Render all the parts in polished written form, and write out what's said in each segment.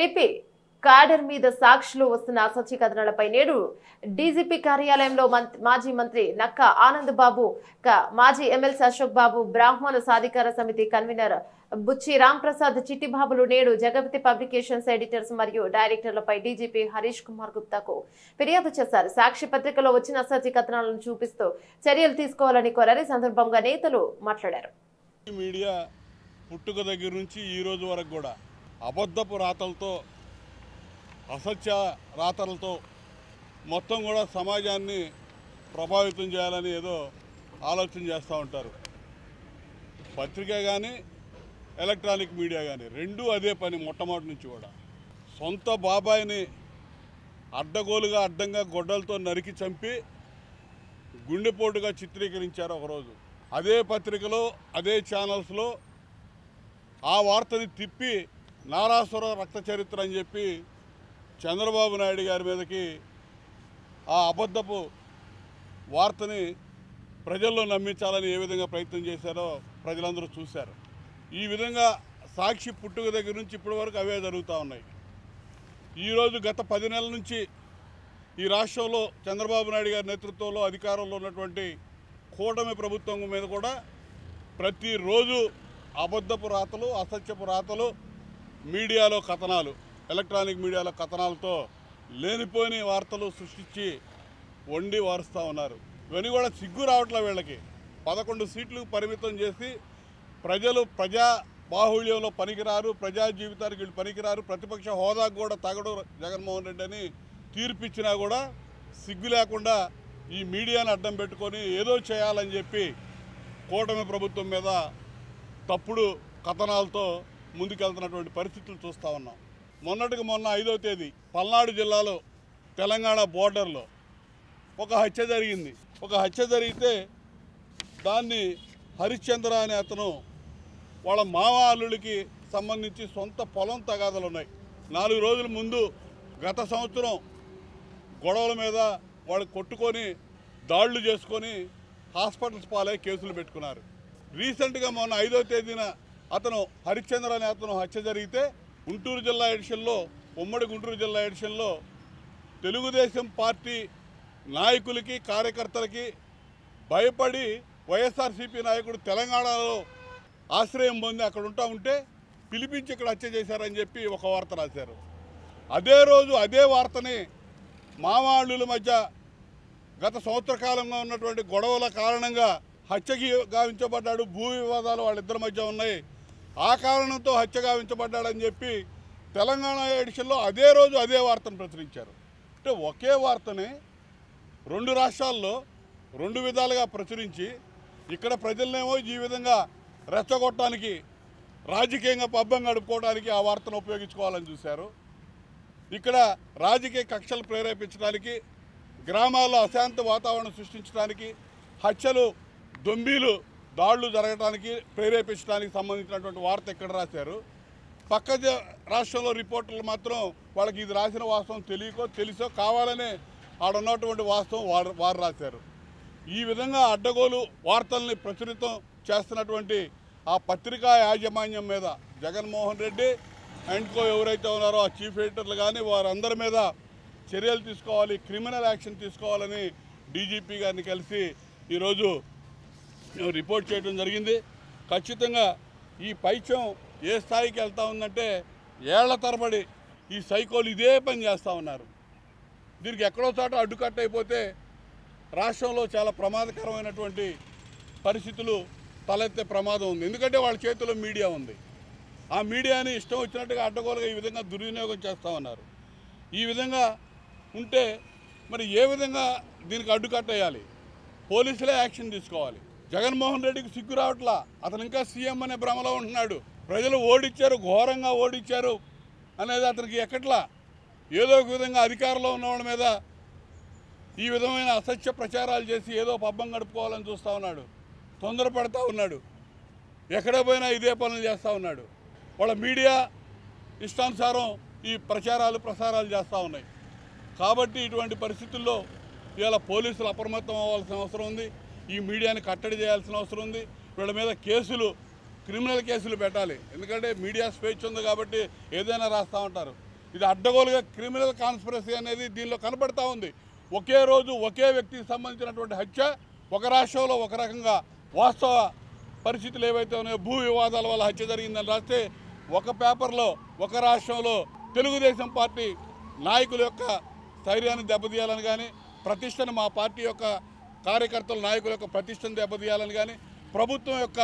AP cadre మీద సాక్షులు వస్తున్న అసత్య కథనాలపై నేడు డీజీపీ కార్యాలయంలో మాజీ మంత్రి నక్కా ఆనంద్ బాబు, మాజీ ఎమ్మెల్సీ అశోక్ బాబు, బ్రాహ్మణ సాధికార సమితి కన్వీనర్ బుచ్చి రాంప్రసాద్ చిట్టిబాబులు నేడు జగపతి పబ్లికేషన్స్ ఎడిటర్స్ మరియు డైరెక్టర్లపై డీజీపీ హరీష్ కుమార్ గుప్తాకు ఫిర్యాదు చేశారు. సాక్షి పత్రికలో వచ్చిన అసత్య కథనాలను చూపిస్తూ చర్యలు తీసుకోవాలని కోరారు. ఈ సందర్భంగా నేతలు మాట్లాడారు. మీడియా పుట్టుక దగ్గర నుంచి ఈ రోజు వరకు కూడా అబద్ధపు రాతలతో, అసత్య రాతలతో మొత్తం కూడా సమాజాన్ని ప్రభావితం చేయాలని ఏదో ఆలోచన చేస్తూ ఉంటారు. పత్రిక కానీ ఎలక్ట్రానిక్ మీడియా కానీ రెండూ అదే పని. మొట్టమొదటి నుంచి కూడా సొంత బాబాయిని అడ్డగోలుగా అడ్డంగా గొడ్డలతో నరికి చంపి గుండెపోటుగా చిత్రీకరించారు ఒకరోజు. అదే పత్రికలో అదే ఛానల్స్లో ఆ వార్తని తిప్పి నారాసుర రక్త చరిత్ర అని చెప్పి చంద్రబాబు నాయుడు గారి మీదకి ఆ అబద్ధపు వార్తని ప్రజల్లో నమ్మించాలని ఏ విధంగా ప్రయత్నం చేశారో ప్రజలందరూ చూశారు. ఈ విధంగా సాక్షి పుట్టుక దగ్గర నుంచి ఇప్పటి వరకు అవే జరుగుతూ ఉన్నాయి. ఈరోజు గత 10 నెలల నుంచి ఈ రాష్ట్రంలో చంద్రబాబు నాయుడు గారి నేతృత్వంలో అధికారంలో ఉన్నటువంటి కూటమి ప్రభుత్వం మీద కూడా ప్రతిరోజు అబద్ధపు రాతలు, అసత్యపు రాతలు, మీడియాలో కథనాలు, ఎలక్ట్రానిక్ మీడియాలో కథనాలతో లేనిపోయిన వార్తలు సృష్టించి వండి వారుస్తూ ఉన్నారు. ఇవన్నీ కూడా సిగ్గు రావట్లే వీళ్ళకి. 11 సీట్లు పరిమితం చేసి ప్రజలు ప్రజా బాహుళ్యంలో పనికిరారు, ప్రజా జీవితానికి వీళ్ళు పనికిరారు, ప్రతిపక్ష హోదాకు కూడా తగడు జగన్మోహన్ రెడ్డి అని తీర్పిచ్చినా కూడా సిగ్గు లేకుండా ఈ మీడియాను అడ్డం పెట్టుకొని ఏదో చేయాలని చెప్పి కూటమి ప్రభుత్వం మీద తప్పుడు కథనాలతో ముందుకెళ్తున్నటువంటి పరిస్థితులు చూస్తూ ఉన్నాం. మొన్నటికి మొన్న 5వ తేదీ పల్నాడు జిల్లాలో తెలంగాణ బోర్డర్లో ఒక హత్య జరిగింది. ఒక హత్య జరిగితే దాన్ని హరిశ్చంద్ర అనే అతను వాళ్ళ మామ అల్లుడికి సంబంధించి సొంత పొలం తగాదలు ఉన్నాయి. 4 రోజుల ముందు గత సంవత్సరం గొడవల మీద వాళ్ళు కొట్టుకొని దాడులు చేసుకొని హాస్పిటల్స్ పాలై కేసులు పెట్టుకున్నారు. రీసెంట్గా మొన్న 5వ తేదీన అతను హరిశ్చంద్ర అనే అతను హత్య జరిగితే గుంటూరు జిల్లా ఎడిషన్లో, ఉమ్మడి గుంటూరు జిల్లా ఎడిషన్లో తెలుగుదేశం పార్టీ నాయకులకి, కార్యకర్తలకి భయపడి వైఎస్ఆర్సీపీ నాయకుడు తెలంగాణలో ఆశ్రయం పొంది అక్కడ ఉంటే పిలిపించి ఇక్కడ హత్య చేశారని చెప్పి ఒక వార్త రాశారు. అదే రోజు అదే వార్తని మామాళ్ళుల మధ్య గత సంవత్సర కాలంగా ఉన్నటువంటి గొడవల కారణంగా హత్యకి గావించబడ్డాడు, భూ వివాదాలు వాళ్ళిద్దరి మధ్య ఉన్నాయి, ఆ కారణంతో హత్య గావించబడ్డాడని చెప్పి తెలంగాణ ఎడిషన్లో అదే రోజు అదే వార్తను ప్రచురించారు. అంటే ఒకే వార్తని 2 రాష్ట్రాల్లో 2 విధాలుగా ప్రచురించి ఇక్కడ ప్రజలనేమో ఈ విధంగా రెచ్చగొట్టడానికి, రాజకీయంగా పబ్బం గడుపుకోవడానికి ఆ వార్తను ఉపయోగించుకోవాలని చూశారు. ఇక్కడ రాజకీయ కక్షలు ప్రేరేపించడానికి, గ్రామాల్లో అశాంతి వాతావరణం సృష్టించడానికి, హత్యలు, దొంబీలు, దాడులు జరగడానికి ప్రేరేపించడానికి సంబంధించినటువంటి వార్త ఇక్కడ రాశారు. పక్క రాష్ట్రంలో రిపోర్టర్లు మాత్రం వాళ్ళకి ఇది రాసిన వాస్తవం తెలిసో కావాలనే ఆడున్నటువంటి వాస్తవం వారు రాశారు. ఈ విధంగా అడ్డగోలు వార్తల్ని ప్రచురితం చేస్తున్నటువంటి ఆ పత్రికా యాజమాన్యం మీద జగన్మోహన్ రెడ్డి అండ్ కో ఎవరైతే ఉన్నారో ఆ చీఫ్ ఎడిటర్లు కానీ వారందరి మీద చర్యలు తీసుకోవాలి, క్రిమినల్ యాక్షన్ తీసుకోవాలని డీజీపీ గారిని కలిసి ఈరోజు రిపోర్ట్ చేయడం జరిగింది. ఖచ్చితంగా ఈ పైత్యం ఏ స్థాయికి వెళ్తూ ఉందంటే ఏళ్ల తరబడి ఈ సైకోలు ఇదే పని చేస్తూ ఉన్నారు. దీనికి ఎక్కడో చోట అడ్డుకట్ట అయిపోతే రాష్ట్రంలో చాలా ప్రమాదకరమైనటువంటి పరిస్థితులు తలెత్తే ప్రమాదం ఉంది. ఎందుకంటే వాళ్ళ చేతిలో మీడియా ఉంది. ఆ మీడియాని ఇష్టం వచ్చినట్టుగా అడ్డగోలుగా ఈ విధంగా దుర్వినియోగం చేస్తూ ఉన్నారు. ఈ విధంగా ఉంటే మరి ఏ విధంగా దీనికి అడ్డుకట్టేయాలి? పోలీసులే యాక్షన్ తీసుకోవాలి. జగన్మోహన్ రెడ్డికి సిగ్గు రావట్లా. అతను ఇంకా సీఎం అనే భ్రమలో ఉంటున్నాడు. ప్రజలు ఓడిచ్చారు, ఘోరంగా ఓడిచ్చారు అనేది అతనికి ఎక్కట్లా. ఏదో ఒక విధంగా అధికారంలో ఉన్నవాళ్ళ మీద ఈ విధమైన అసత్య ప్రచారాలు చేసి ఏదో పబ్బం గడుపుకోవాలని చూస్తూ ఉన్నాడు. తొందరపడతా ఉన్నాడు. ఎక్కడ పోయినా ఇదే పనులు చేస్తూ ఉన్నాడు. వాళ్ళ మీడియా ఇష్టానుసారం ఈ ప్రసారాలు చేస్తూ ఉన్నాయి. కాబట్టి ఇటువంటి పరిస్థితుల్లో ఇవాళ పోలీసులు అప్రమత్తం అవ్వాల్సిన అవసరం ఉంది. ఈ మీడియాని కట్టడి చేయాల్సిన అవసరం ఉంది. వీళ్ళ మీద క్రిమినల్ కేసులు పెట్టాలి. ఎందుకంటే మీడియా స్వేచ్ఛ ఉంది కాబట్టి ఏదైనా రాస్తూ ఉంటారు. ఇది అడ్డగోలుగా క్రిమినల్ కాన్స్పిరసీ అనేది దీనిలో కనబడతా ఉంది. ఒకే రోజు ఒకే వ్యక్తికి సంబంధించినటువంటి హత్య, ఒక రాష్ట్రంలో ఒక రకంగా వాస్తవ పరిస్థితులు ఏవైతే ఉన్నాయో భూ వివాదాల వల్ల హత్య జరిగిందని రాస్తే, ఒక పేపర్లో ఒక రాష్ట్రంలో తెలుగుదేశం పార్టీ నాయకుల యొక్క స్థైర్యాన్ని దెబ్బతీయాలని కానీ, ప్రతిష్టను మా పార్టీ యొక్క కార్యకర్తల నాయకుల యొక్క ప్రతిష్టను దెబ్బతీయాలని కానీ, ప్రభుత్వం యొక్క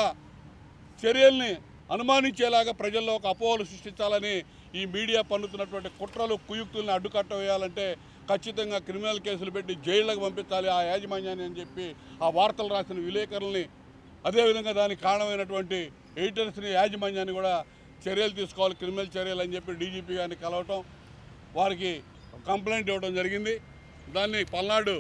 చర్యల్ని అనుమానించేలాగా ప్రజల్లో ఒక అపోహలు సృష్టించాలని ఈ మీడియా పన్నుతున్నటువంటి కుట్రలు కుయుక్తుల్ని అడ్డుకట్ట వేయాలంటే ఖచ్చితంగా క్రిమినల్ కేసులు పెట్టి జైళ్లకు పంపించాలి ఆ యాజమాన్యాన్ని అని చెప్పి ఆ వార్తలు రాసిన విలేకరుల్ని, అదేవిధంగా దానికి కారణమైనటువంటి ఎడిటర్స్ని, యాజమాన్యాన్ని కూడా చర్యలు తీసుకోవాలి, క్రిమినల్ చర్యలు అని చెప్పి డీజీపీ గారిని కలవటం, వారికి కంప్లైంట్ ఇవ్వడం జరిగింది. దాన్ని పల్నాడు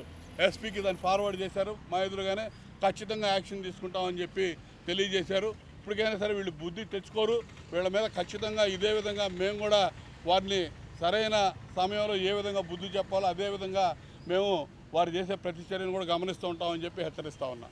ఎస్పీకి దాన్ని ఫార్వర్డ్ చేశారు. మా ఎదురుగానే ఖచ్చితంగా యాక్షన్ తీసుకుంటామని చెప్పి తెలియజేశారు. ఇప్పటికైనా సరే వీళ్ళు బుద్ధి తెచ్చుకోరు. వీళ్ళ మీద ఖచ్చితంగా ఇదే విధంగా మేము కూడా వారిని సరైన సమయంలో ఏ విధంగా బుద్ధి చెప్పాలో అదేవిధంగా మేము వారు చేసే ప్రతి చర్యను కూడా గమనిస్తూ ఉంటామని చెప్పి హెచ్చరిస్తూ ఉన్నాం.